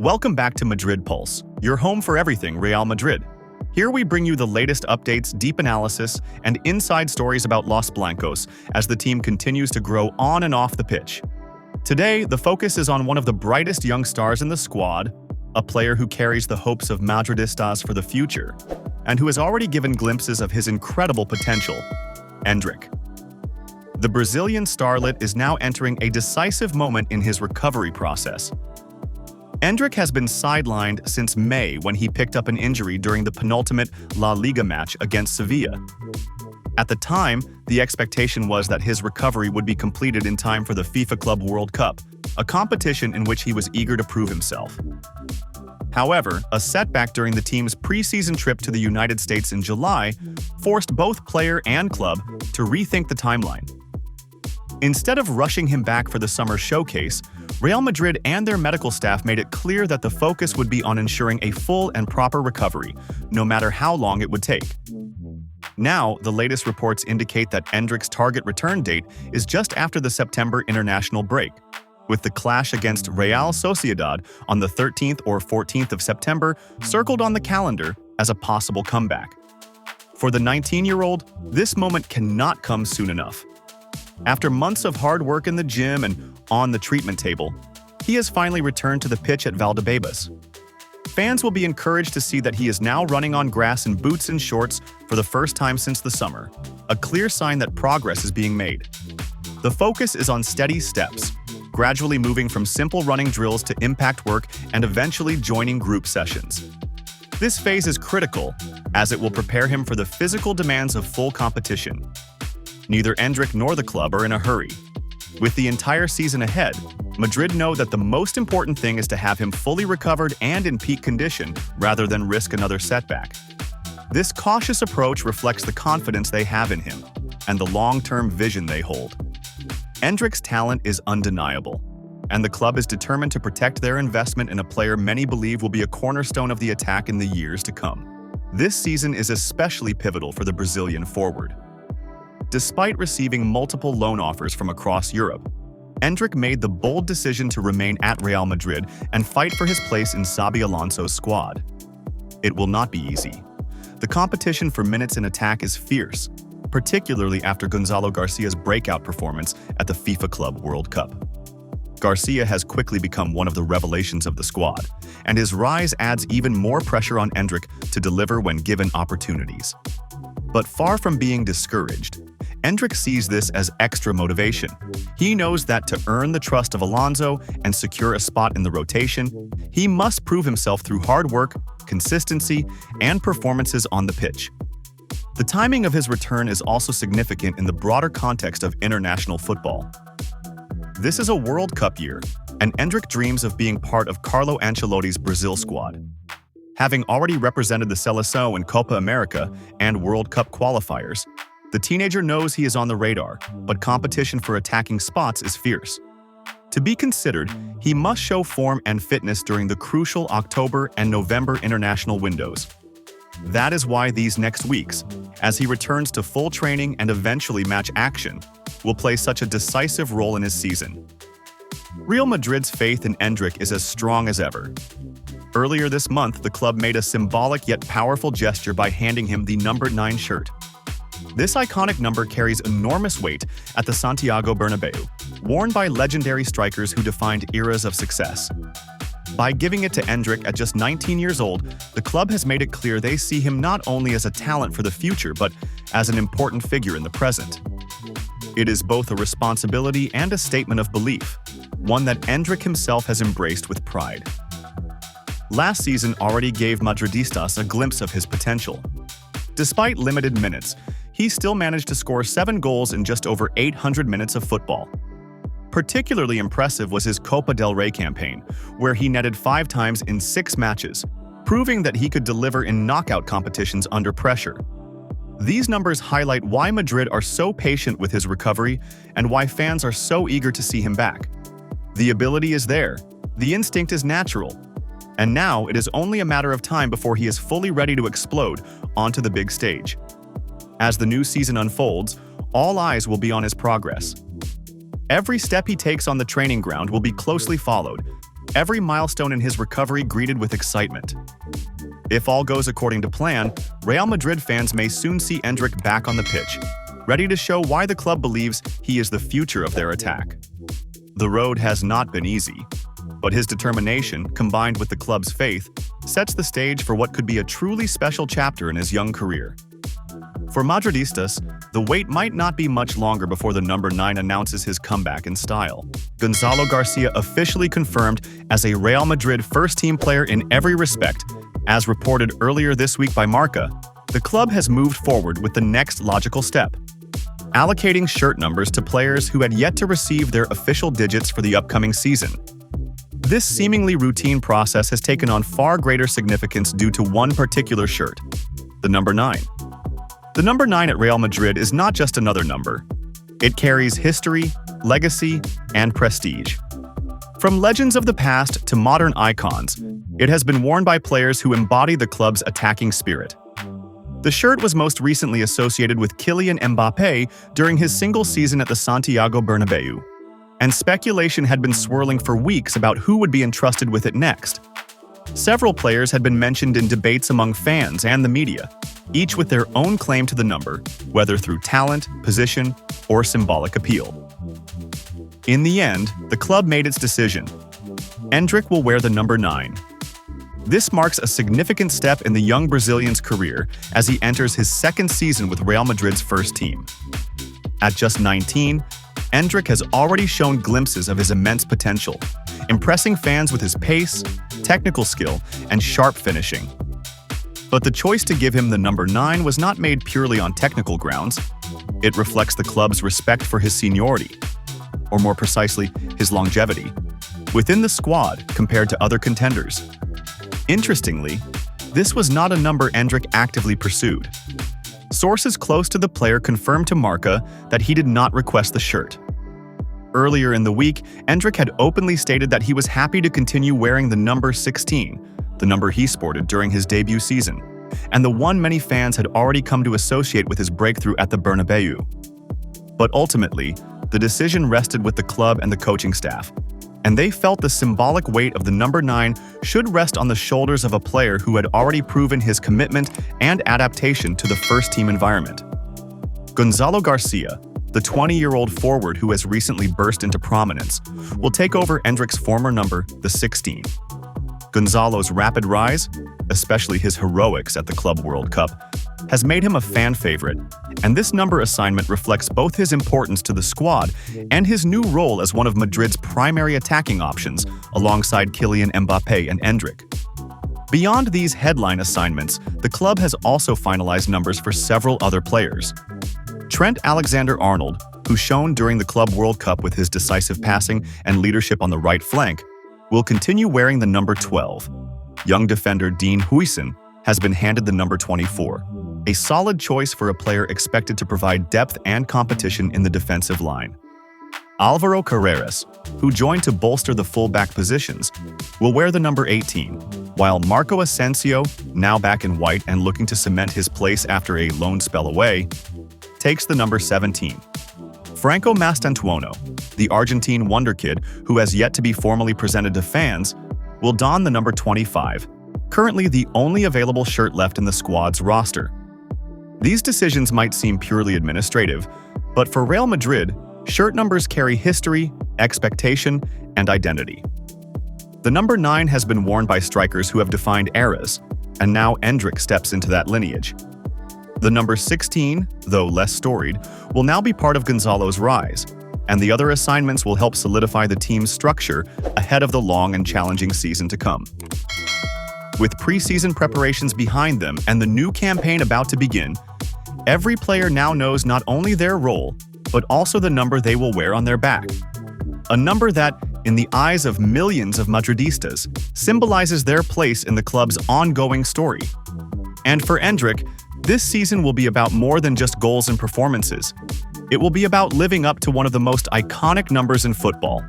Welcome back to Madrid Pulse, your home for everything Real Madrid. Here we bring you the latest updates, deep analysis, and inside stories about Los Blancos as the team continues to grow on and off the pitch. Today, the focus is on one of the brightest young stars in the squad, a player who carries the hopes of Madridistas for the future, and who has already given glimpses of his incredible potential, Endrick. The Brazilian starlet is now entering a decisive moment in his recovery process. Endrick has been sidelined since May when he picked up an injury during the penultimate La Liga match against Sevilla. At the time, the expectation was that his recovery would be completed in time for the FIFA Club World Cup, a competition in which he was eager to prove himself. However, a setback during the team's preseason trip to the United States in July forced both player and club to rethink the timeline. Instead of rushing him back for the summer showcase, Real Madrid and their medical staff made it clear that the focus would be on ensuring a full and proper recovery, no matter how long it would take. Now, the latest reports indicate that Endrick's target return date is just after the September international break, with the clash against Real Sociedad on the 13th or 14th of September circled on the calendar as a possible comeback. For the 19-year-old, this moment cannot come soon enough. After months of hard work in the gym and on the treatment table, he has finally returned to the pitch at Valdebebas. Fans will be encouraged to see that he is now running on grass in boots and shorts for the first time since the summer, a clear sign that progress is being made. The focus is on steady steps, gradually moving from simple running drills to impact work and eventually joining group sessions. This phase is critical, as it will prepare him for the physical demands of full competition. Neither Endrick nor the club are in a hurry. With the entire season ahead, Madrid know that the most important thing is to have him fully recovered and in peak condition rather than risk another setback. This cautious approach reflects the confidence they have in him and the long-term vision they hold. Endrick's talent is undeniable, and the club is determined to protect their investment in a player many believe will be a cornerstone of the attack in the years to come. This season is especially pivotal for the Brazilian forward. Despite receiving multiple loan offers from across Europe, Endrick made the bold decision to remain at Real Madrid and fight for his place in Xabi Alonso's squad. It will not be easy. The competition for minutes in attack is fierce, particularly after Gonzalo Garcia's breakout performance at the FIFA Club World Cup. Garcia has quickly become one of the revelations of the squad, and his rise adds even more pressure on Endrick to deliver when given opportunities. But far from being discouraged, Endrick sees this as extra motivation. He knows that to earn the trust of Alonso and secure a spot in the rotation, he must prove himself through hard work, consistency, and performances on the pitch. The timing of his return is also significant in the broader context of international football. This is a World Cup year, and Endrick dreams of being part of Carlo Ancelotti's Brazil squad. Having already represented the Seleção in Copa America and World Cup qualifiers, the teenager knows he is on the radar, but competition for attacking spots is fierce. To be considered, he must show form and fitness during the crucial October and November international windows. That is why these next weeks, as he returns to full training and eventually match action, will play such a decisive role in his season. Real Madrid's faith in Endrick is as strong as ever. Earlier this month, the club made a symbolic yet powerful gesture by handing him the number 9 shirt. This iconic number carries enormous weight at the Santiago Bernabeu, worn by legendary strikers who defined eras of success. By giving it to Endrick at just 19 years old, the club has made it clear they see him not only as a talent for the future, but as an important figure in the present. It is both a responsibility and a statement of belief, one that Endrick himself has embraced with pride. Last season already gave Madridistas a glimpse of his potential. Despite limited minutes, he still managed to score 7 goals in just over 800 minutes of football. Particularly impressive was his Copa del Rey campaign, where he netted 5 times in 6 matches, proving that he could deliver in knockout competitions under pressure. These numbers highlight why Madrid are so patient with his recovery and why fans are so eager to see him back. The ability is there, the instinct is natural, and now it is only a matter of time before he is fully ready to explode onto the big stage. As the new season unfolds, all eyes will be on his progress. Every step he takes on the training ground will be closely followed, every milestone in his recovery greeted with excitement. If all goes according to plan, Real Madrid fans may soon see Endrick back on the pitch, ready to show why the club believes he is the future of their attack. The road has not been easy, but his determination, combined with the club's faith, sets the stage for what could be a truly special chapter in his young career. For Madridistas, the wait might not be much longer before the number 9 announces his comeback in style. Gonzalo Garcia officially confirmed as a Real Madrid first-team player in every respect. As reported earlier this week by Marca, the club has moved forward with the next logical step: allocating shirt numbers to players who had yet to receive their official digits for the upcoming season. This seemingly routine process has taken on far greater significance due to one particular shirt: the number 9. The number 9 at Real Madrid is not just another number. It carries history, legacy, and prestige. From legends of the past to modern icons, it has been worn by players who embody the club's attacking spirit. The shirt was most recently associated with Kylian Mbappé during his single season at the Santiago Bernabeu, and speculation had been swirling for weeks about who would be entrusted with it next. Several players had been mentioned in debates among fans and the media, each with their own claim to the number, whether through talent, position, or symbolic appeal. In the end, the club made its decision. Endrick will wear the number 9. This marks a significant step in the young Brazilian's career as he enters his second season with Real Madrid's first team. At just 19, Endrick has already shown glimpses of his immense potential, impressing fans with his pace, technical skill, and sharp finishing. But the choice to give him the number 9 was not made purely on technical grounds. It reflects the club's respect for his seniority, or more precisely, his longevity, within the squad compared to other contenders. Interestingly, this was not a number Endrick actively pursued. Sources close to the player confirmed to Marca that he did not request the shirt. Earlier in the week, Endrick had openly stated that he was happy to continue wearing the number 16, the number he sported during his debut season, and the one many fans had already come to associate with his breakthrough at the Bernabeu. But ultimately, the decision rested with the club and the coaching staff, and they felt the symbolic weight of the number 9 should rest on the shoulders of a player who had already proven his commitment and adaptation to the first-team environment. Gonzalo Garcia, the 20-year-old forward who has recently burst into prominence, will take over Endrick's former number, the 16. Gonzalo's rapid rise, especially his heroics at the Club World Cup, has made him a fan favorite, and this number assignment reflects both his importance to the squad and his new role as one of Madrid's primary attacking options alongside Kylian Mbappé and Endrick. Beyond these headline assignments, the club has also finalized numbers for several other players. Trent Alexander-Arnold, who shone during the Club World Cup with his decisive passing and leadership on the right flank, will continue wearing the number 12. Young defender Dean Huijsen has been handed the number 24, a solid choice for a player expected to provide depth and competition in the defensive line. Alvaro Carreras, who joined to bolster the fullback positions, will wear the number 18, while Marco Asensio, now back in white and looking to cement his place after a loan spell away, takes the number 17. Franco Mastantuono, the Argentine wonderkid who has yet to be formally presented to fans, will don the number 25, currently the only available shirt left in the squad's roster. These decisions might seem purely administrative, but for Real Madrid, shirt numbers carry history, expectation, and identity. The number 9 has been worn by strikers who have defined eras, and now Endrick steps into that lineage. The number 16, though less storied, will now be part of Gonzalo's rise, and the other assignments will help solidify the team's structure ahead of the long and challenging season to come. With preseason preparations behind them and the new campaign about to begin, every player now knows not only their role, but also the number they will wear on their back. A number that, in the eyes of millions of Madridistas, symbolizes their place in the club's ongoing story. And for Endrick, this season will be about more than just goals and performances. It will be about living up to one of the most iconic numbers in football,